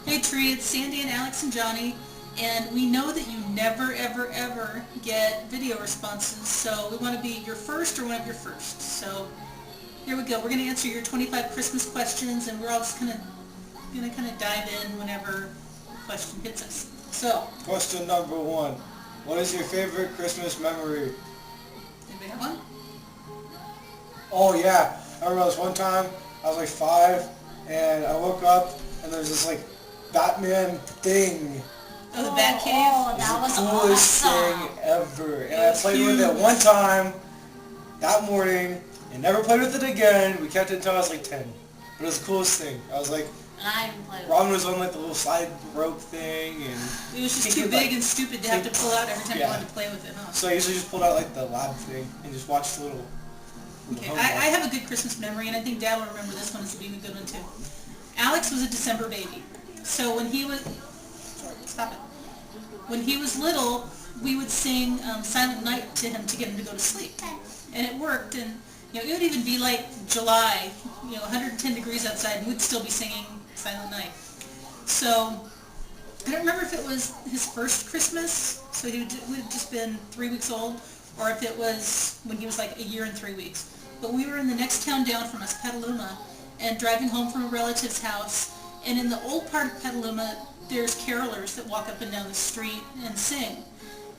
Hey Tree, it's Sandy and Alex and Johnny, and we know that you never, ever, ever get video responses, so we want to be your first or one of your first. So here we go. We're going to answer your 25 Christmas questions, and we're all just going to dive in whenever the question hits us. So, Question number 1. What is your favorite Christmas memory? anybody have one? Oh yeah, I remember this one time, I was like 5, and I woke up, and there's this like Batman thing. Oh, the Bat Cave? Oh, It that was the coolest awesome. thing ever. And It I was played with it huge. one time, that morning, and never played with it again. We kept it until I was like 10. But it was the coolest thing. I was like, And I even played with Robin was on like the little slide rope thing, and It was just He too could, big like, and stupid to have to pull out every time you Yeah. wanted to play with it, huh? so I usually just pulled out like the lab thing and just watched the little Okay, home I run. have a good Christmas memory, and I think Dad will remember this one as being a good one too. Alex was a December baby, so when he was, stop it. When he was little, we would sing Silent Night to him to get him to go to sleep, and it worked. And it would even be like July, 110 degrees outside, and we'd still be singing Silent Night. So I don't remember if it was his first Christmas, so he would have just been 3 weeks old, or if it was when he was like a year and 3 weeks. But we were in the next town down from us, Petaluma, and driving home from a relative's house, and in the old part of Petaluma, there's carolers that walk up and down the street and sing.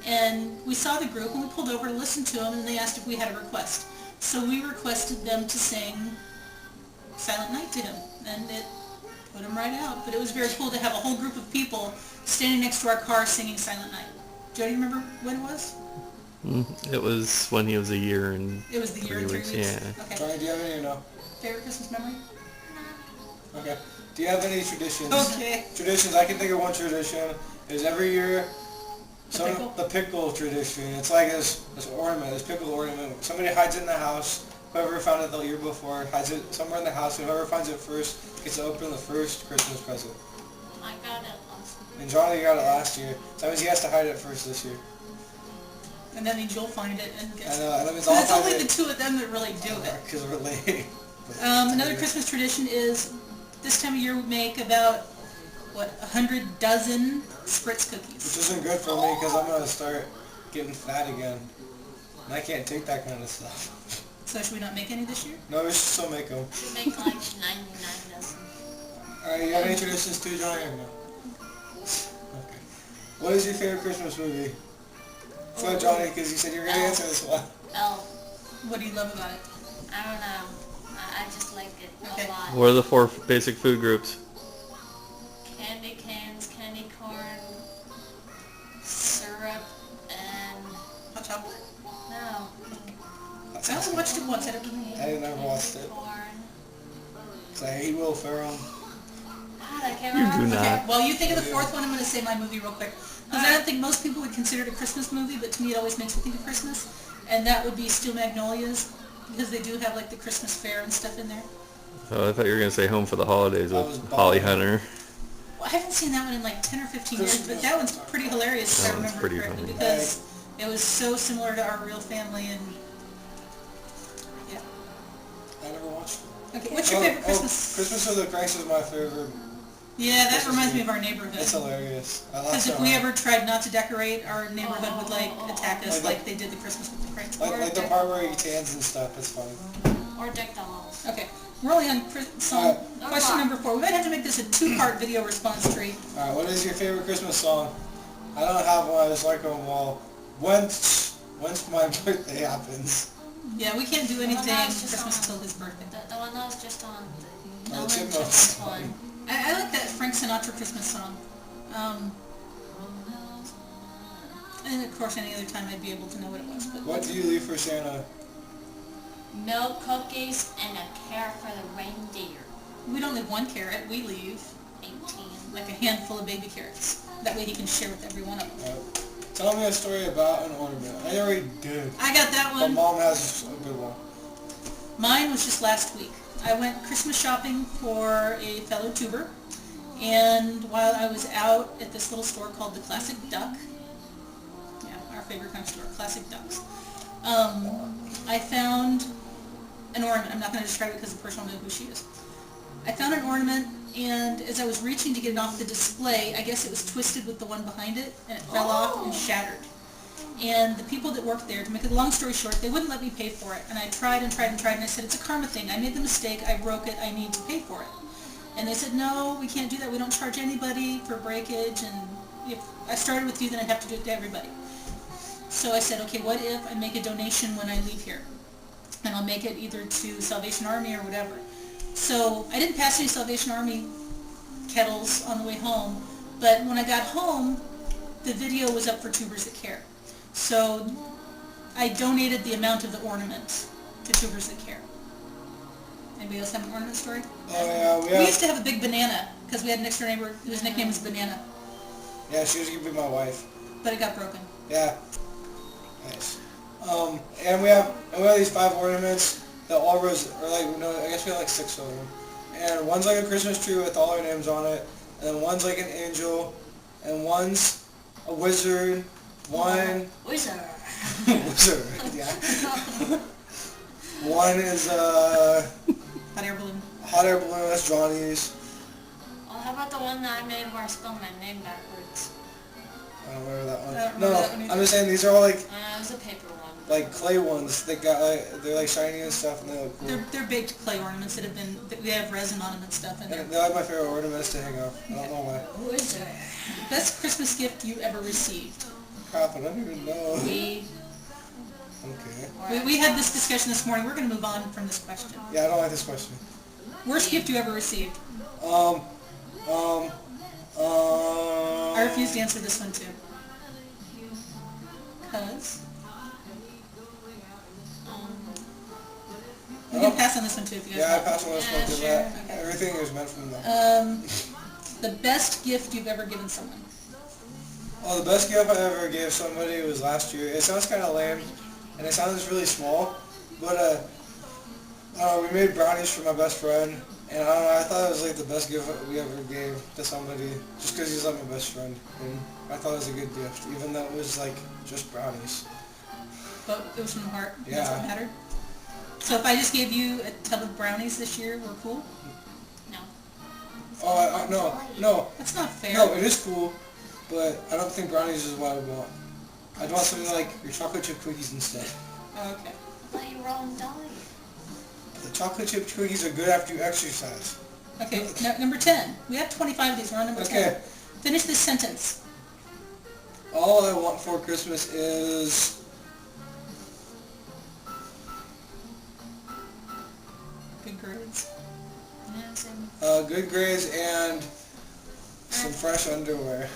And we saw the group, and we pulled over to listen to them, and they asked if we had a request. So we requested them to sing Silent Night to him, and it put him right out. But it was very cool to have a whole group of people standing next to our car singing Silent Night. Jody, remember when it was? It was when he was a year and It was the year 3 and 3 weeks. weeks. Yeah. Okay. Johnny, do you have any or no? Favorite Christmas memory? Okay. Do you have any traditions? Okay. Traditions, I can think of one tradition, is every year, pickle? the pickle tradition. It's like this ornament, this pickle ornament. Somebody hides it in the house. Whoever found it the year before hides it somewhere in the house, and whoever finds it first gets to open the first Christmas present. I got it last week. And Johnny got it last year, so that means he has to hide it first this year. And that means you'll find it and guess. And that means I'll It's find only it. the two of them that really do it. Because we're late. Another Christmas tradition is this time of year we make about, 100 dozen Spritz Which cookies. isn't good for me because I'm going to start getting fat again. And I can't take that kind of stuff. So should we not make any this year? No, we should still make them. We make like 99 dozen. Alright, you have any traditions too, Johnny, or no? Okay. What is your favorite Christmas movie? So, Johnny, because you said you were going to answer this one. Elf. What do you love about it? I don't know. I just like it Okay. a lot. What are the 4 basic food groups? Candy canes, candy corn, syrup, and Hot chocolate? no. That I only sounds watched good. it once. I don't remember. I didn't ever watch it. Corn. So I hate Will Ferrell. God, I can't You do remember. not. Okay, while you think of the fourth one, I'm going to say my movie real quick. Because I don't think most people would consider it a Christmas movie, but to me it always makes me think of Christmas. And that would be Steel Magnolias, because they do have like the Christmas fair and stuff in there. Oh, I thought you were going to say Home for the Holidays I was with Holly bummed. Hunter. Well, I haven't seen that one in like 10 or 15 years, but that one's pretty hilarious if I That one's remember pretty correctly, funny. because it was so similar to our real family. And yeah. I never watched it. Okay, what's your favorite Christmas? Christmas with the Cranks is my favorite. Yeah, that Christmas reminds me movie. of our neighborhood. It's hilarious. I Because if we ever tried not to decorate, our neighborhood would like attack us Like like they did the Christmas with the Cranks. Like the part where he tans and stuff, it's funny. Or deck dolls. Okay, we're only on song. Alright. Question number 4. We might have to make this a 2-part video response tree. Alright, what is your favorite Christmas song? I don't have one, I just like them all. Once my birthday happens. Yeah, we can't do The one anything that was just Christmas on- until his birthday. The one that was just on the Oh, Ellen Chipmunks. Chipmunks one. I like that Frank Sinatra Christmas song. And of course, any other time I'd be able to know what it was. But What do you leave for Santa? Milk, cookies, and a carrot for the reindeer. we don't leave 1 carrot. We leave 18. like a handful of baby carrots. That way he can share with every one of them. Tell me a story about an ornament. I already did. I got that But one. Mom has a good one. Mine was just last week. I went Christmas shopping for a fellow tuber, and while I was out at this little store called the Classic Duck, yeah, our favorite kind of store, Classic Ducks, I found an ornament. I'm not going to describe it because the person will know who she is. I found an ornament, and as I was reaching to get it off the display, I guess it was twisted with the one behind it, and it fell off and shattered. And the people that worked there, to make a long story short, they wouldn't let me pay for it. And I tried and tried and tried, and I said, it's a karma thing. I made the mistake, I broke it, I need to pay for it. And they said, no, we can't do that. We don't charge anybody for breakage, and if I started with you, then I'd have to do it to everybody. So I said, okay, what if I make a donation when I leave here? And I'll make it either to Salvation Army or whatever. So I didn't pass any Salvation Army kettles on the way home, but when I got home, the video was up for Tubers That Care. So I donated the amount of the ornament to Tubers That Care. Anybody else have an ornament story? Oh yeah, We used to have a big banana, because we had an next door neighbor whose nickname was Banana, Yeah, she was gonna be my wife. but it got broken. Yeah. Nice. And we have these 5 ornaments that all rose, or like, no, I guess we have like 6 of them. And one's like a Christmas tree with all our names on it, and then one's like an angel, and one's a wizard, one... Wizard. Wizard, yeah. One is Hot air balloon. hot air balloon, that's Johnny's. Oh, how about the one that I made where I spelled my name backwards? I don't remember that one. I don't remember that one either. I'm just saying these are all like It was a paper one. like clay ones. They got like, they're like shiny and stuff, and they look cool. They're baked clay ornaments that have been, they have resin on them and stuff in there. They're like my favorite ornaments to hang up. I don't know why. Wizard. Best Christmas gift you ever received? Crap, I don't even know. We. Okay. We had this discussion this morning. We're going to move on from this question. Yeah, I don't like this question. Worst gift you ever received? I I refuse to answer this one too. Cause we can pass on this one too if you guys Yeah, I want. pass on this Yeah, one to sure. that. Okay. Everything is meant from that. The best gift you've ever given someone? Oh, the best gift I ever gave somebody was last year. It sounds kind of lame, and it sounds really small, but we made brownies for my best friend, and I don't know, I thought it was like the best gift we ever gave to somebody, just because he's like my best friend, and I thought it was a good gift, even though it was like just brownies. But it was from the heart. Yeah. That's what mattered. So if I just gave you a tub of brownies this year, we're cool? No. Oh, no, That's not fair. no, it is cool, but I don't think brownies is what I want. I'd want something like your chocolate chip cookies instead. Oh, okay. I thought you were on diet. The chocolate chip cookies are good after you exercise. Okay, number 10. We have 25 of these. We're on number 10. Okay. Finish this sentence. All I want for Christmas is Good grades. Yeah, same. good grades and some fresh underwear.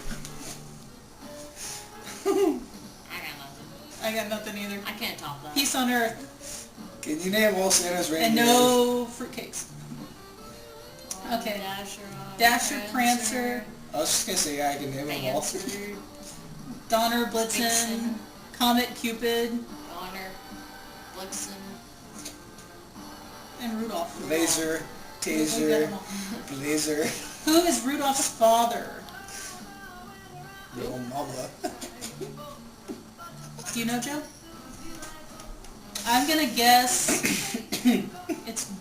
I got nothing. I got nothing either. I can't top that. Peace on earth. Can you name all Santa's And reindeer? no fruitcakes. Okay. Dasher, Prancer, I was just gonna say yeah, I can name them all. Prancer, Donner, Blitzen, Vixen. Comet, Cupid, Donner, Blitzen, and Rudolph. Laser, We got taser, them all. blazer, Who is Rudolph's father? little mama. Do you know, Joe? I'm gonna guess it's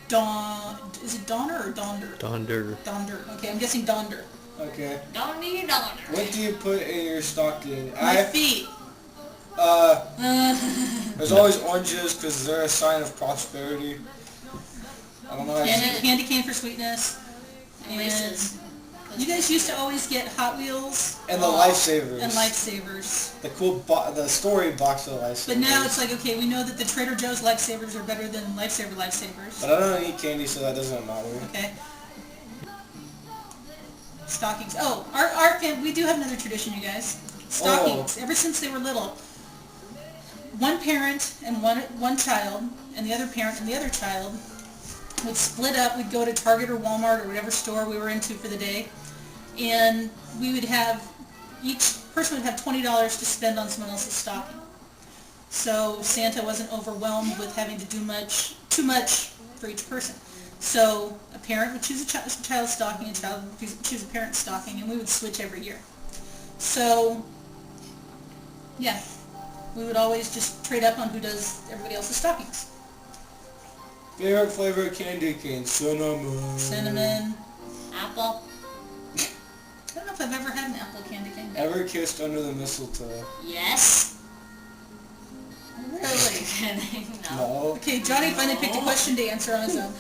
Don. Is it Donner or Donder? Donder. Donder. Okay, I'm guessing Donder. Okay. don't need Donner. What do you put in your stocking? My feet. There's always oranges because they're a sign of prosperity. I don't know. Candy cane for sweetness. And Reese's. you guys used to always get Hot Wheels And the lifesavers. and Lifesavers. The cool, the story box of lifesavers. But now it's like, okay, we know that the Trader Joe's Lifesavers are better than Lifesavers. But I don't eat candy, so that doesn't matter. Okay. Stockings. Oh, our family, we do have another tradition, you guys. Stockings. Ever since they were little, one parent and one child, and the other parent and the other child would split up. We'd go to Target or Walmart or whatever store we were into for the day, and we would have, each person would have $20 to spend on someone else's stocking. So Santa wasn't overwhelmed with having to do too much for each person. So a parent would choose a child's stocking, a child would choose a parent's stocking, and we would switch every year. So, yeah, we would always just trade up on who does everybody else's stockings. Favorite flavor of candy cane? Cinnamon. Cinnamon. apple? I don't know if I've ever had an apple candy cane. Ever kissed under the mistletoe? Yes. Really? Kidding. No. No. Okay, Johnny finally picked a question to answer on his own.